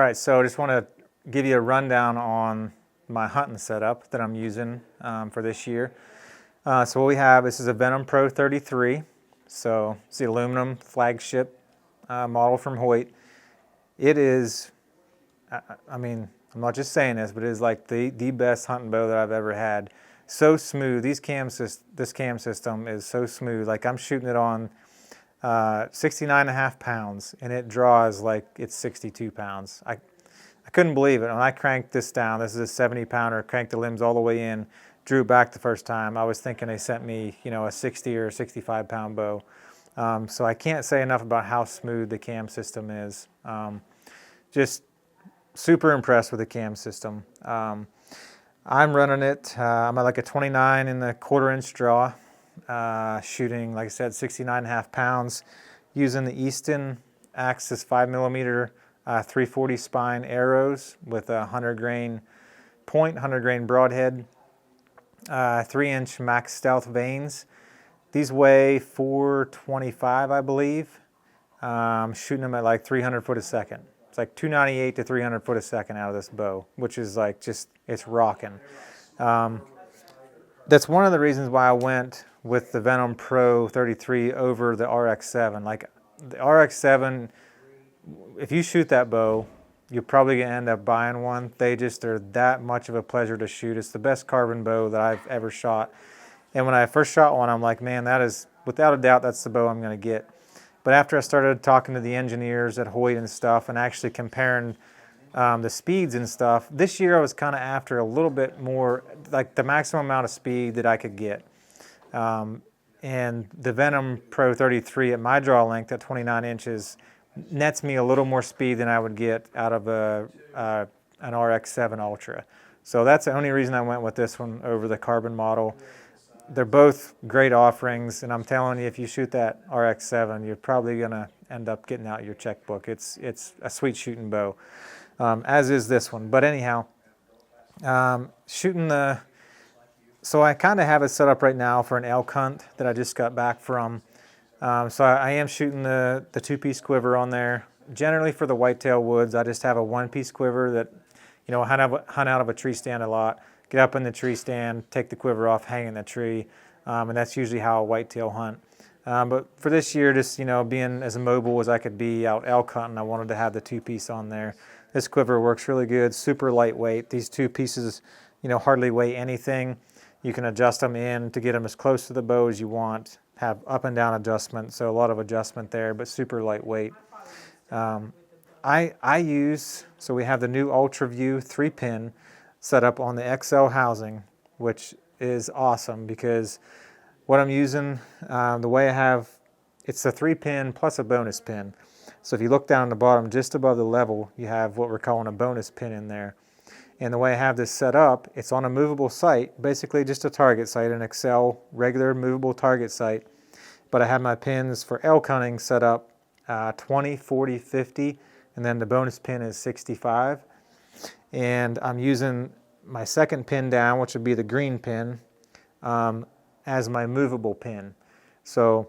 right, so I just want to give you a rundown on my hunting setup that I'm using for this year. So what we have, this is a Venom Pro 33. So it's the aluminum flagship model from Hoyt. It is, I mean, I'm not just saying this, but it is like the best hunting bow that I've ever had. So smooth. This cam system is so smooth. Like I'm shooting it on 69.5 pounds, and it draws like it's 62 pounds. I couldn't believe it. When I cranked this down, this is a 70 pounder, cranked the limbs all the way in, drew back the first time. I was thinking they sent me, a 60 or 65 pound bow. So I can't say enough about how smooth the cam system is. Just super impressed with the cam system. I'm running it, I'm at like a 29 in the 1/4 inch draw, shooting, like I said, 69.5 pounds, using the Easton Axis 5mm 340 spine arrows with a 100 grain point, 100 grain broadhead, 3-inch max stealth vanes. These weigh 425, I believe. Shooting them at like 300 foot a second. It's like 298 to 300 foot a second out of this bow, which is like just, it's rocking. That's one of the reasons why I went with the Venom Pro 33 over the RX-7. Like the RX-7, if you shoot that bow, you're probably gonna end up buying one. They just are that much of a pleasure to shoot. It's the best carbon bow that I've ever shot. And when I first shot one, I'm like, man, that is, without a doubt, that's the bow I'm gonna get. But after I started talking to the engineers at Hoyt and stuff and actually comparing the speeds and stuff, this year I was kind of after a little bit more, like the maximum amount of speed that I could get. And the Venom Pro 33 at my draw length at 29 inches nets me a little more speed than I would get out of an RX-7 Ultra. So that's the only reason I went with this one over the carbon model. They're both great offerings, and I'm telling you, if you shoot that RX-7, you're probably going to end up getting out your checkbook. It's a sweet shooting bow, as is this one. But anyhow, so I kind of have it set up right now for an elk hunt that I just got back from. So I am shooting the 2-piece quiver on there. Generally for the whitetail woods, I just have a 1-piece quiver that, hunt out of a tree stand a lot. Get up in the tree stand, take the quiver off, hang in the tree, and that's usually how I whitetail hunt. But for this year, just being as mobile as I could be out elk hunting, I wanted to have the 2-piece on there. This quiver works really good, super lightweight. These 2 pieces, hardly weigh anything. You can adjust them in to get them as close to the bow as you want. Have up and down adjustment, so a lot of adjustment there, but super lightweight. So we have the new Ultra View 3-pin set up on the XL housing, which is awesome because what I'm using, the way I have, it's a 3-pin plus a bonus pin. So if you look down at the bottom, just above the level, you have what we're calling a bonus pin in there. And the way I have this set up, it's on a movable sight, basically just a target sight, an XL regular movable target sight. But I have my pins for elk hunting set up 20, 40, 50, and then the bonus pin is 65. And I'm using my second pin down, which would be the green pin, as my movable pin. So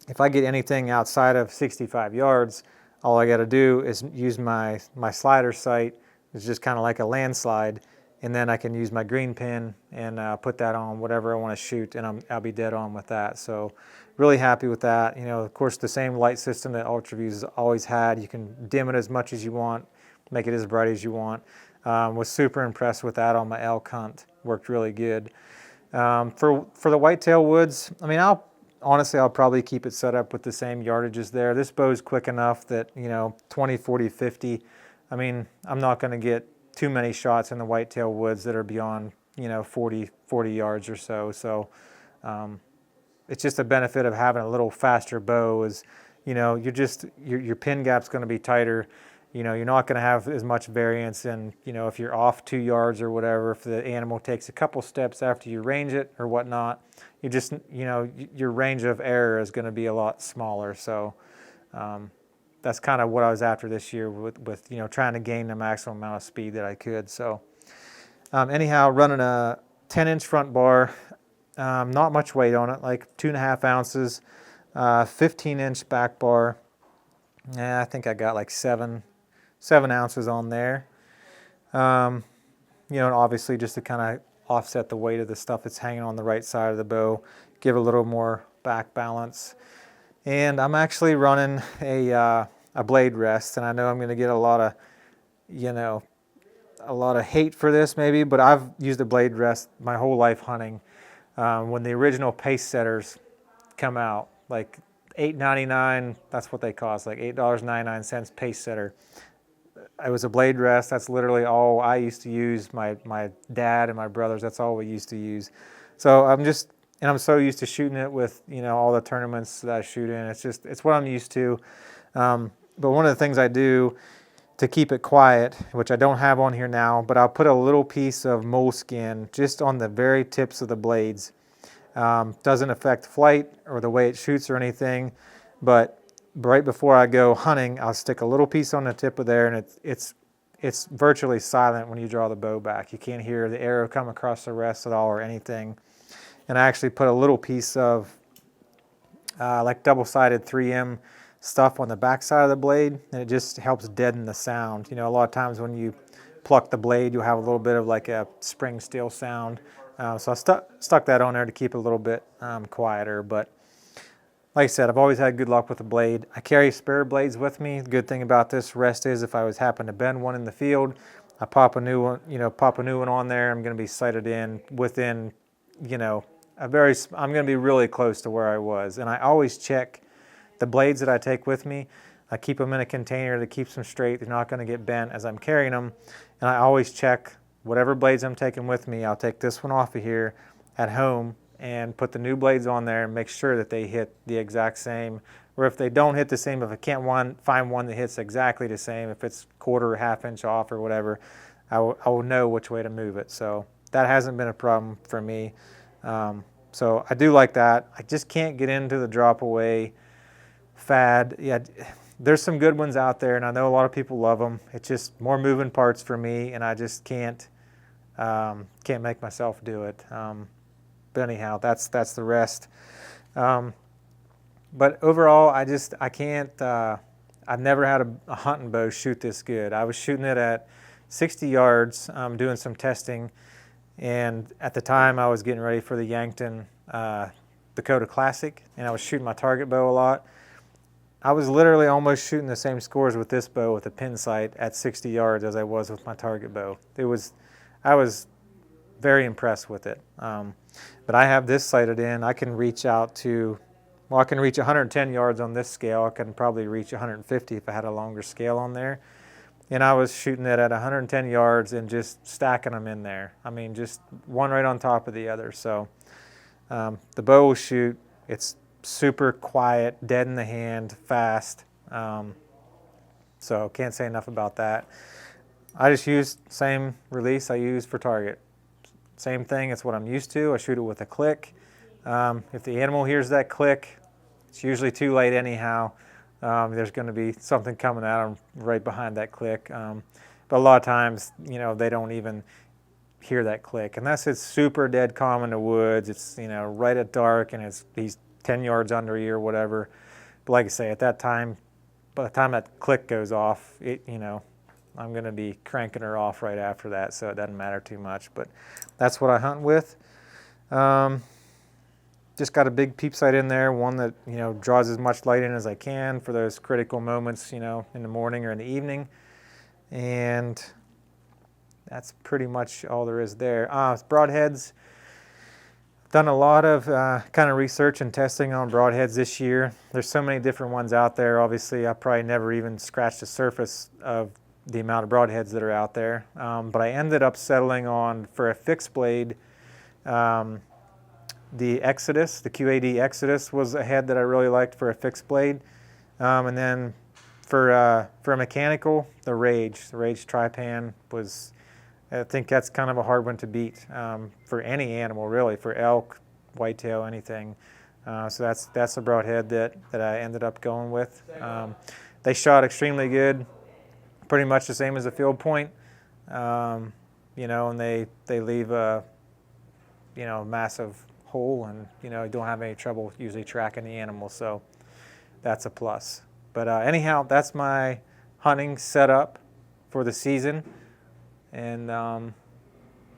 if I get anything outside of 65 yards, all I got to do is use my slider sight. It's just kind of like a landslide, and then I can use my green pin and put that on whatever I want to shoot, and I'll be dead on with that. So really happy with that. Of course, the same light system that UltraView's always had. You can dim it as much as you want, make it as bright as you want. Was super impressed with that on my elk hunt. Worked really good. For the whitetail woods, I mean, I'll probably keep it set up with the same yardages there. This bow's quick enough that, 20, 40, 50. I mean, I'm not going to get too many shots in the whitetail woods that are beyond, 40 yards or so. So it's just a benefit of having a little faster bow is, your pin gap's going to be tighter. You're not going to have as much variance in, if you're off 2 yards or whatever, if the animal takes a couple steps after you range it or whatnot, you just, your range of error is going to be a lot smaller. So that's kind of what I was after this year with trying to gain the maximum amount of speed that I could. So anyhow, running a 10-inch front bar, not much weight on it, like 2.5 ounces, 15-inch back bar. I think I got like 7 7 ounces on there. And obviously just to kind of offset the weight of the stuff that's hanging on the right side of the bow, give a little more back balance. And I'm actually running a blade rest, and I know I'm going to get a lot of hate for this maybe, but I've used a blade rest my whole life hunting. When the original pace setters come out, like $8.99, that's what they cost, like $8.99 pace setter. It was a blade rest. That's literally all I used to use. My dad and my brothers, that's all we used to use. So I'm so used to shooting it with, all the tournaments that I shoot in. It's what I'm used to. But one of the things I do to keep it quiet, which I don't have on here now, but I'll put a little piece of moleskin just on the very tips of the blades. Doesn't affect flight or the way it shoots or anything, but right before I go hunting, I'll stick a little piece on the tip of there, and it's virtually silent when you draw the bow back. You can't hear the arrow come across the rest at all or anything. And I actually put a little piece of like double-sided 3M stuff on the back side of the blade, and it just helps deaden the sound. A lot of times when you pluck the blade, you'll have a little bit of like a spring steel sound. So I stuck that on there to keep it a little bit quieter. But like I said, I've always had good luck with the blade. I carry spare blades with me. The good thing about this rest is if I happen to bend one in the field, I pop a new one, on there. I'm going to be sighted in within, I'm going to be really close to where I was. And I always check the blades that I take with me. I keep them in a container that keeps them straight. They're not going to get bent as I'm carrying them. And I always check whatever blades I'm taking with me. I'll take this one off of here at home and put the new blades on there and make sure that they hit the exact same. Or if they don't hit the same, if I can't find one that hits exactly the same, if it's quarter or half inch off or whatever, I will know which way to move it. So that hasn't been a problem for me. So I do like that. I just can't get into the drop away fad. Yeah, there's some good ones out there, and I know a lot of people love them. It's just more moving parts for me, and I just can't make myself do it. But anyhow, that's the rest. But overall, I can't. I've never had a hunting bow shoot this good. I was shooting it at 60 yards, doing some testing, and at the time I was getting ready for the Yankton Dakota Classic, and I was shooting my target bow a lot. I was literally almost shooting the same scores with this bow with a pin sight at 60 yards as I was with my target bow. I was very impressed with it. But I have this sighted in. I can reach out to, I can reach 110 yards on this scale. I can probably reach 150 if I had a longer scale on there. And I was shooting it at 110 yards and just stacking them in there. I mean, just one right on top of the other. So the bow will shoot. It's super quiet, dead in the hand, fast. So can't say enough about that. I just use same release I use for target. Same thing, it's what I'm used to. I shoot it with a click. If the animal hears that click, it's usually too late anyhow. There's going to be something coming at them right behind that click. But a lot of times, they don't even hear that click. Unless it's super dead calm in the woods, it's, right at dark and he's 10 yards under you or whatever. But like I say, at that time, by the time that click goes off, I'm going to be cranking her off right after that, so it doesn't matter too much. But that's what I hunt with. Just got a big peep sight in there, one that draws as much light in as I can for those critical moments, in the morning or in the evening. And that's pretty much all there is there. It's Broadheads. Done a lot of kind of research and testing on Broadheads this year. There's so many different ones out there. Obviously, I probably never even scratched the surface of the amount of Broadheads that are out there. But I ended up settling on, for a fixed blade, the Exodus, the QAD Exodus was a head that I really liked for a fixed blade. And then for a mechanical, the Rage Tripan was, I think that's kind of a hard one to beat for any animal really, for elk, whitetail, anything. So that's a Broadhead that I ended up going with. They shot extremely good, pretty much the same as a field point, and they leave a massive hole, and you don't have any trouble usually tracking the animal, so that's a plus. But anyhow, that's my hunting setup. for the season. And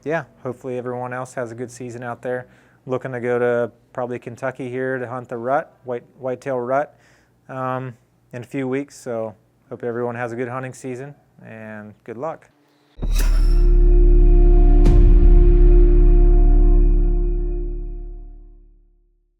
yeah, hopefully everyone else has a good season out there. Looking to go to probably Kentucky here to hunt the rut, whitetail rut, in a few weeks. So hope everyone has a good hunting season, and good luck.